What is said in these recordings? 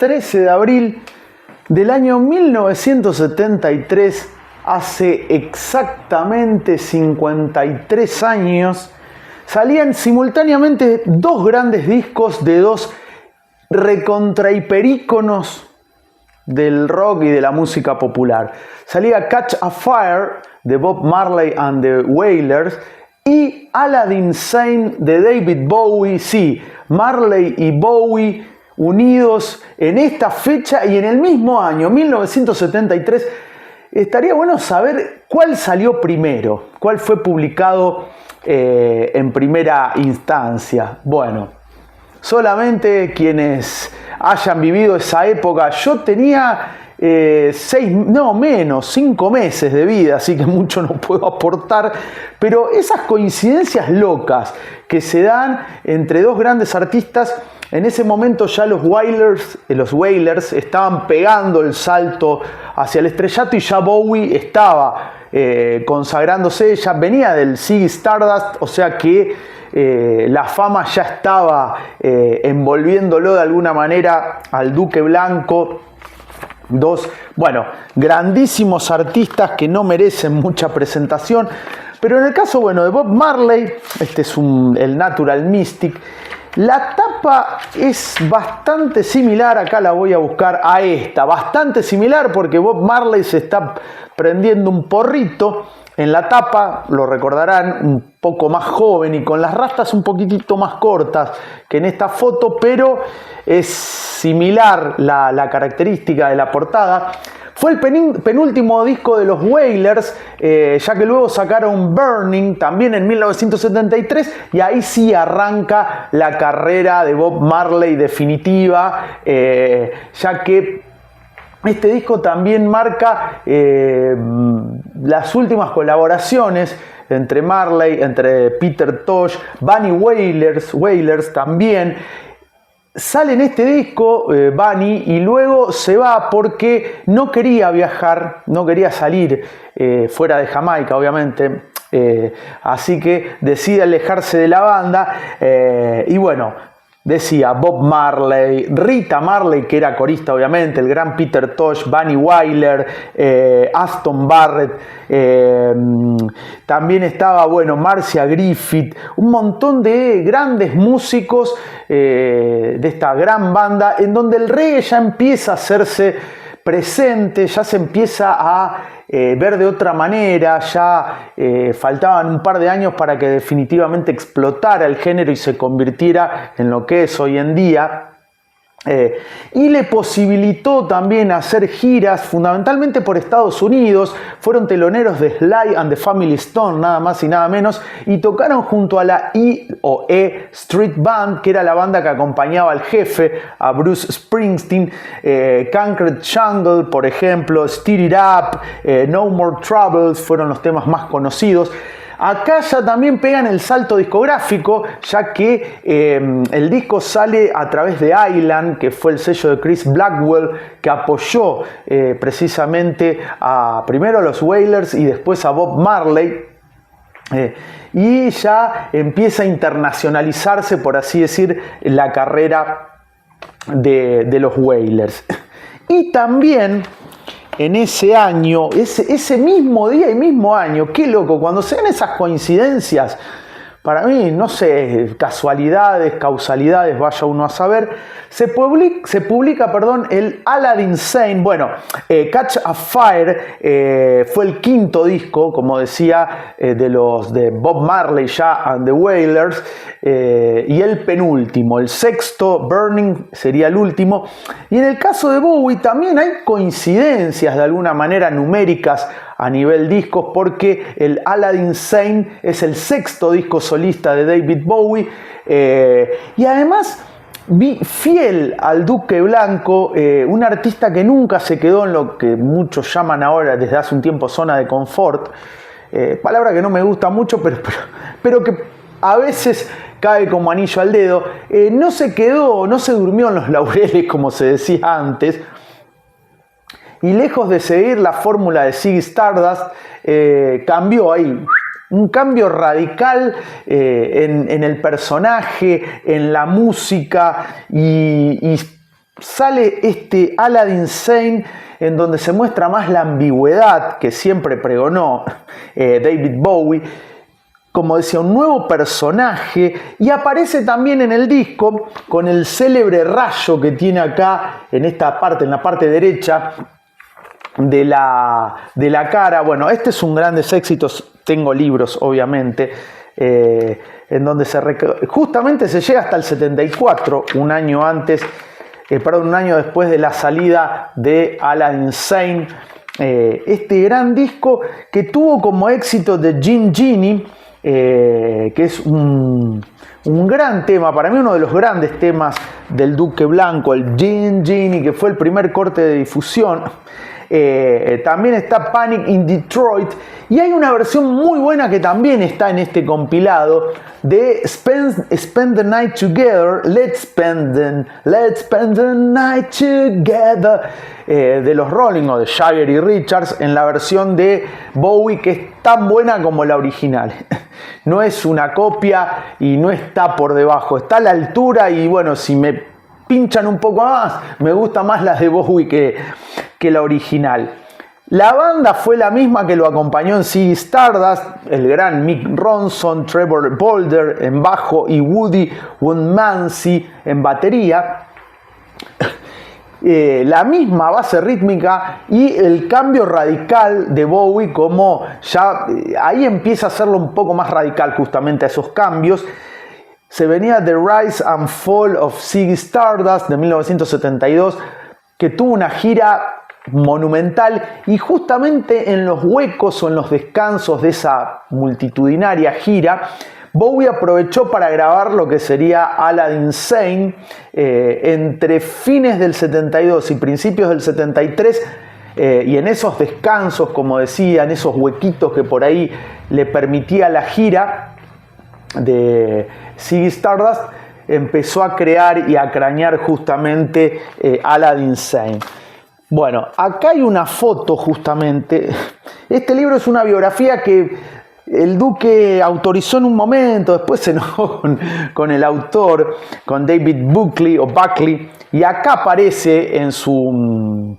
13 de abril del año 1973, hace exactamente 53 años, salían simultáneamente dos grandes discos de dos recontrahiperíconos del rock y de la música popular. Salía Catch a Fire de Bob Marley and the Wailers y Aladdin Sane de David Bowie. Sí, Marley y Bowie unidos en esta fecha y en el mismo año, 1973. Estaría bueno saber cuál salió primero, cuál fue publicado en primera instancia. Bueno, solamente quienes hayan vivido esa época. Yo tenía 5 meses de vida, así que mucho no puedo aportar, pero esas coincidencias locas que se dan entre dos grandes artistas. En ese momento ya los Wailers estaban pegando el salto hacia el estrellato y ya Bowie estaba consagrándose, ya venía del Ziggy Stardust, o sea que la fama ya estaba envolviéndolo de alguna manera al Duque Blanco. Dos, grandísimos artistas que no merecen mucha presentación, pero en el caso, de Bob Marley, este es el Natural Mystic. La tapa es bastante similar, acá la voy a buscar a esta, bastante similar porque Bob Marley se está prendiendo un porrito en la tapa, lo recordarán, un poco más joven y con las rastas un poquitito más cortas que en esta foto, pero es similar la característica de la portada. Fue el penúltimo disco de los Wailers, ya que luego sacaron Burning, también en 1973, y ahí sí arranca la carrera de Bob Marley definitiva, ya que este disco también marca las últimas colaboraciones entre Marley, entre Peter Tosh, Bunny Wailers también. Sale en este disco Bunny y luego se va porque no quería viajar, no quería salir fuera de Jamaica, obviamente. Así que decide alejarse de la banda decía Bob Marley, Rita Marley, que era corista obviamente, el gran Peter Tosh, Bunny Wailer, Aston Barrett, también estaba, Marcia Griffith, un montón de grandes músicos de esta gran banda, en donde el reggae ya empieza a hacerse presente, ya se empieza a ver de otra manera, ya faltaban un par de años para que definitivamente explotara el género y se convirtiera en lo que es hoy en día. Y le posibilitó también hacer giras fundamentalmente por Estados Unidos. Fueron teloneros de Sly and the Family Stone, nada más y nada menos, y tocaron junto a la E Street Band, que era la banda que acompañaba al jefe, a Bruce Springsteen. Concrete Jungle, por ejemplo, Stir It Up, No More Troubles fueron los temas más conocidos. Acá ya también pegan el salto discográfico, ya que el disco sale a través de Island, que fue el sello de Chris Blackwell, que apoyó precisamente primero a los Wailers y después a Bob Marley. Y ya empieza a internacionalizarse, por así decir, la carrera de los Wailers. Y también en ese año, ese mismo día y mismo año, qué loco, cuando se ven esas coincidencias, para mí, no sé, causalidades, vaya uno a saber, se publica, el Aladdin Sane. Catch a Fire fue el quinto disco, como decía, de Bob Marley ya and the Wailers, y el penúltimo, el sexto, Burning, sería el último. Y en el caso de Bowie también hay coincidencias de alguna manera numéricas a nivel discos, porque el Aladdin Sane es el sexto disco solista de David Bowie, y además fiel al Duque Blanco, un artista que nunca se quedó en lo que muchos llaman ahora desde hace un tiempo zona de confort, palabra que no me gusta mucho, pero que a veces cae como anillo al dedo. No se quedó, no se durmió en los laureles como se decía antes, y lejos de seguir la fórmula de Ziggy Stardust, cambió ahí, un cambio radical en el personaje, en la música, y sale este Aladdin Sane, en donde se muestra más la ambigüedad que siempre pregonó David Bowie. Como decía, un nuevo personaje, y aparece también en el disco con el célebre rayo que tiene acá en esta parte, en la parte derecha de la cara. Bueno, este es un grandes éxitos, tengo libros obviamente, en donde justamente se llega hasta el 74, un año después de la salida de Aladdin Sane, este gran disco que tuvo como éxito The Gin Genie, que es un gran tema, para mí uno de los grandes temas del Duque Blanco, el Gin Genie, que fue el primer corte de difusión. También está Panic in Detroit, y hay una versión muy buena que también está en este compilado de Spend the Night Together, Let's Spend the Night Together, de los Rolling, o de Jagger y Richards, en la versión de Bowie, que es tan buena como la original. No es una copia y no está por debajo, está a la altura, y bueno, si me pinchan un poco más, me gusta más la de Bowie que la original. La banda fue la misma que lo acompañó en Ziggy Stardust, el gran Mick Ronson, Trevor Bolder en bajo y Woody Woodmansey en batería. La misma base rítmica y el cambio radical de Bowie, como ya ahí empieza a hacerlo un poco más radical justamente a esos cambios. Se venía The Rise and Fall of Ziggy Stardust de 1972, que tuvo una gira monumental, y justamente en los huecos o en los descansos de esa multitudinaria gira, Bowie aprovechó para grabar lo que sería Aladdin Sane entre fines del 72 y principios del 73, y en esos descansos, como decía, en esos huequitos que por ahí le permitía la gira de Ziggy Stardust, empezó a crear y a cranear justamente Aladdin Sane. Bueno, acá hay una foto justamente. Este libro es una biografía que el Duque autorizó en un momento, después se enojó con el autor, con David Buckley, y acá aparece en su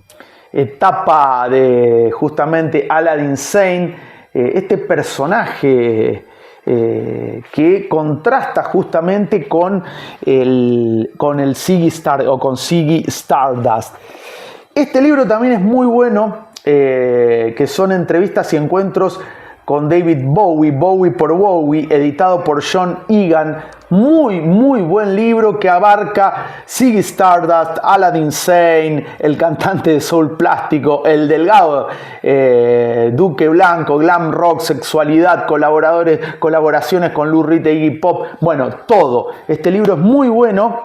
etapa de justamente Aladdin Sane, este personaje que contrasta justamente con el Ziggy Stardust. Este libro también es muy bueno, que son entrevistas y encuentros con David Bowie, Bowie por Bowie, editado por John Egan. Muy, muy buen libro que abarca Ziggy Stardust, Aladdin Sane, el cantante de soul plástico, el delgado Duque Blanco, glam rock, sexualidad, colaboraciones con Lou Reed e Iggy Pop. Bueno, todo. Este libro es muy bueno.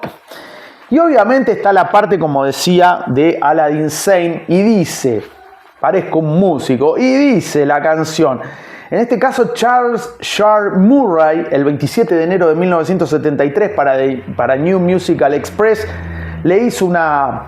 Y obviamente está la parte, como decía, de Aladdin Sane, y dice, parezco un músico, y dice la canción, en este caso Charles Sharp Murray, el 27 de enero de 1973 para New Musical Express, le hizo una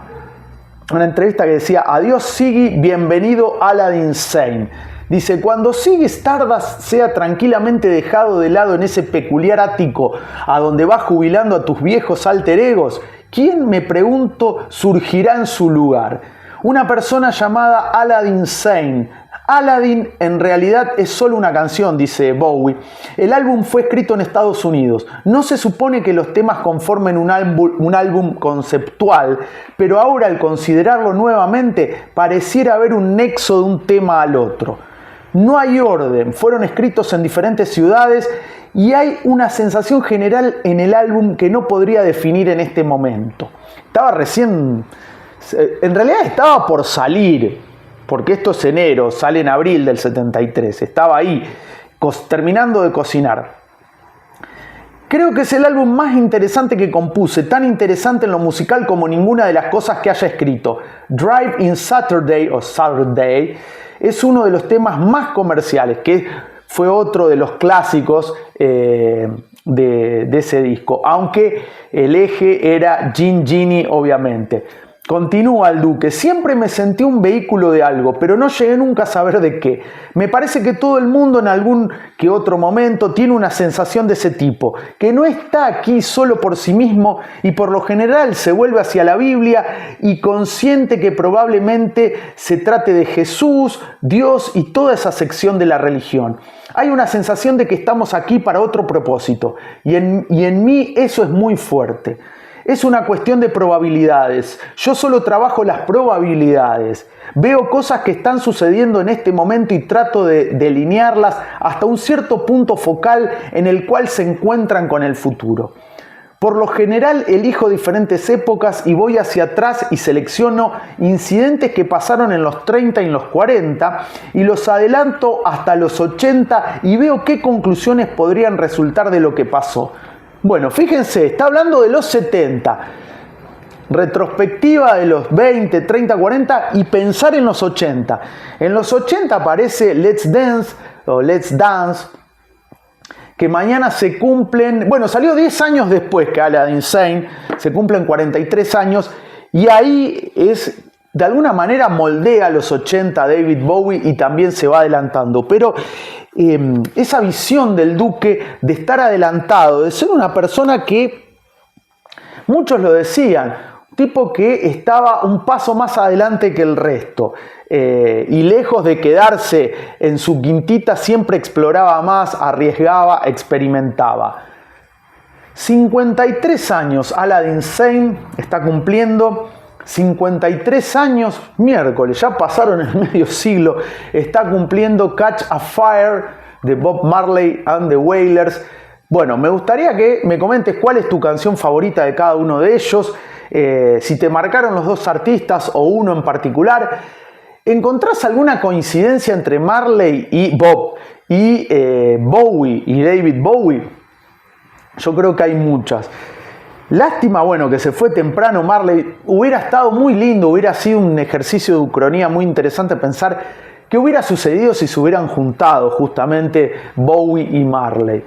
entrevista que decía: adiós Ziggy, bienvenido Aladdin Sane. Dice: cuando Ziggy Stardust sea tranquilamente dejado de lado en ese peculiar ático a donde vas jubilando a tus viejos alter egos, ¿quién, me pregunto, surgirá en su lugar? Una persona llamada Aladdin Sane. Aladdin en realidad es solo una canción, dice Bowie. El álbum fue escrito en Estados Unidos. No se supone que los temas conformen un álbum conceptual, pero ahora, al considerarlo nuevamente, pareciera haber un nexo de un tema al otro. No hay orden, fueron escritos en diferentes ciudades y hay una sensación general en el álbum que no podría definir en este momento. En realidad estaba por salir, porque esto es enero, sale en abril del 73, estaba ahí, terminando de cocinar. Creo que es el álbum más interesante que compuse, tan interesante en lo musical como ninguna de las cosas que haya escrito. Drive in Saturday, o Saturday, es uno de los temas más comerciales, que fue otro de los clásicos de ese disco, aunque el eje era Gin Genie, obviamente. Continúa el Duque, siempre me sentí un vehículo de algo, pero no llegué nunca a saber de qué. Me parece que todo el mundo en algún que otro momento tiene una sensación de ese tipo, que no está aquí solo por sí mismo y por lo general se vuelve hacia la Biblia y consciente que probablemente se trate de Jesús, Dios y toda esa sección de la religión. Hay una sensación de que estamos aquí para otro propósito y en mí eso es muy fuerte. Es una cuestión de probabilidades. Yo solo trabajo las probabilidades. Veo cosas que están sucediendo en este momento y trato de delinearlas hasta un cierto punto focal en el cual se encuentran con el futuro. Por lo general elijo diferentes épocas y voy hacia atrás y selecciono incidentes que pasaron en los 30 y en los 40 y los adelanto hasta los 80 y veo qué conclusiones podrían resultar de lo que pasó. Bueno, fíjense, está hablando de los 70, retrospectiva de los 20, 30, 40 y pensar en los 80. En los 80 aparece Let's Dance o Let's Dance, que mañana se cumplen, bueno, salió 10 años después que Aladdin Sane, se cumplen 43 años y ahí es, de alguna manera moldea los 80 David Bowie y también se va adelantando, pero esa visión del Duque de estar adelantado, de ser una persona que muchos lo decían, un tipo que estaba un paso más adelante que el resto y lejos de quedarse en su quintita siempre exploraba más, arriesgaba, experimentaba. 53 años Aladdin Sane está cumpliendo. 53 años, miércoles, ya pasaron el medio siglo, está cumpliendo Catch a Fire de Bob Marley and the Wailers. Bueno, me gustaría que me comentes cuál es tu canción favorita de cada uno de ellos, si te marcaron los dos artistas o uno en particular. ¿Encontrás alguna coincidencia entre Marley y Bob y Bowie y David Bowie? Yo creo que hay muchas. Lástima, bueno, que se fue temprano Marley. Hubiera estado muy lindo, hubiera sido un ejercicio de ucronía muy interesante pensar qué hubiera sucedido si se hubieran juntado justamente Bowie y Marley.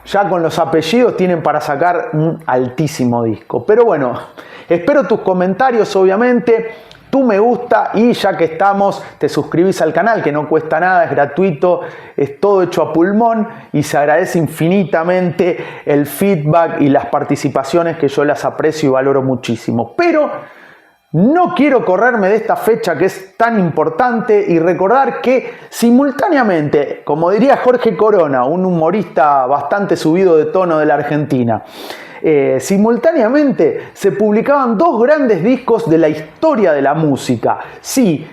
Ya con los apellidos tienen para sacar un altísimo disco. Pero bueno, espero tus comentarios, obviamente, tu me gusta y ya que estamos, te suscribís al canal, que no cuesta nada, es gratuito, es todo hecho a pulmón y se agradece infinitamente el feedback y las participaciones que yo las aprecio y valoro muchísimo. Pero no quiero correrme de esta fecha que es tan importante y recordar que simultáneamente, como diría Jorge Corona, un humorista bastante subido de tono de la Argentina, simultáneamente se publicaban dos grandes discos de la historia de la música. Sí,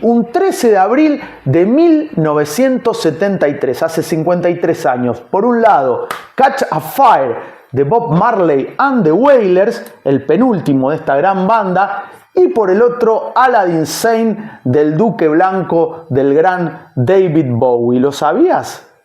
un 13 de abril de 1973, hace 53 años. Por un lado, Catch a Fire de Bob Marley and the Wailers, el penúltimo de esta gran banda, y por el otro, Aladdin Sane del Duque Blanco del gran David Bowie. ¿Lo sabías?